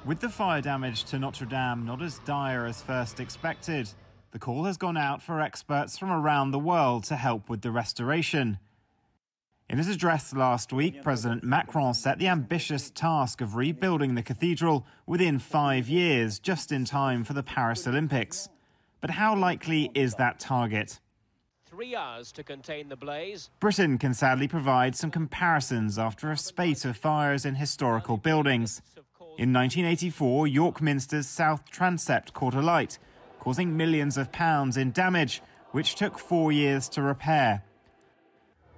With the fire damage to Notre Dame not as dire as first expected, the call has gone out for experts from around the world to help with the restoration. In his address last week, President Macron set the ambitious task of rebuilding the cathedral within 5 years, just in time for the Paris Olympics. But how likely is that target? 3 hours to contain the blaze. Britain can sadly provide some comparisons after a spate of fires in historical buildings. In 1984, York Minster's south transept caught alight, causing millions of pounds in damage, which took 4 years to repair.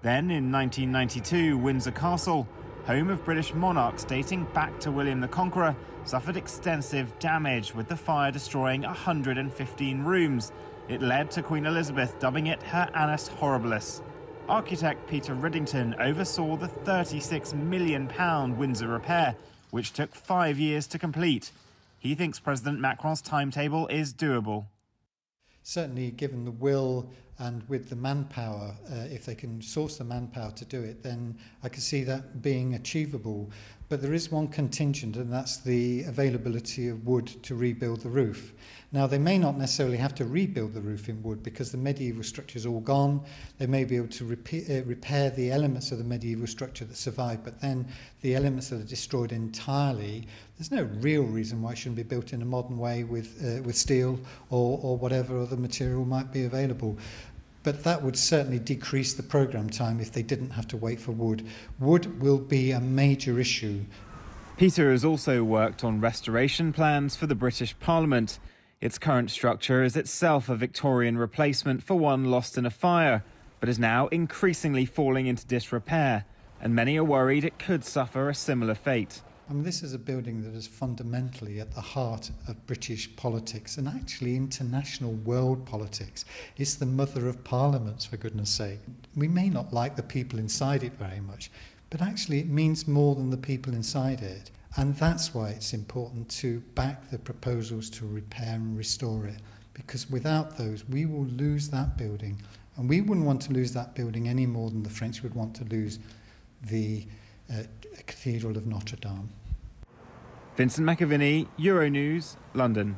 Then, in 1992, Windsor Castle, home of British monarchs dating back to William the Conqueror, suffered extensive damage, with the fire destroying 115 rooms. It led to Queen Elizabeth dubbing it her Annus Horribilis. Architect Peter Riddington oversaw the £36 million Windsor repair, which took 5 years to complete. He thinks President Macron's timetable is doable. Certainly, given the will and with the manpower, if they can source the manpower to do it, then I can see that being achievable. But there is one contingent, and that's the availability of wood to rebuild the roof. Now, they may not necessarily have to rebuild the roof in wood because the medieval structure is all gone. They may be able to repair the elements of the medieval structure that survived, but then the elements that are destroyed entirely, there's no real reason why it shouldn't be built in a modern way with steel or whatever other material might be available. But that would certainly decrease the programme time if they didn't have to wait for wood. Wood will be a major issue. Peter has also worked on restoration plans for the British Parliament. Its current structure is itself a Victorian replacement for one lost in a fire, but is now increasingly falling into disrepair, and many are worried it could suffer a similar fate. I mean, this is a building that is fundamentally at the heart of British politics and actually international world politics. It's the mother of parliaments, for goodness sake. We may not like the people inside it very much, but actually it means more than the people inside it. And that's why it's important to back the proposals to repair and restore it, because without those, we will lose that building. And we wouldn't want to lose that building any more than the French would want to lose the Cathedral of Notre Dame. Vincent McAviney, Euronews, London.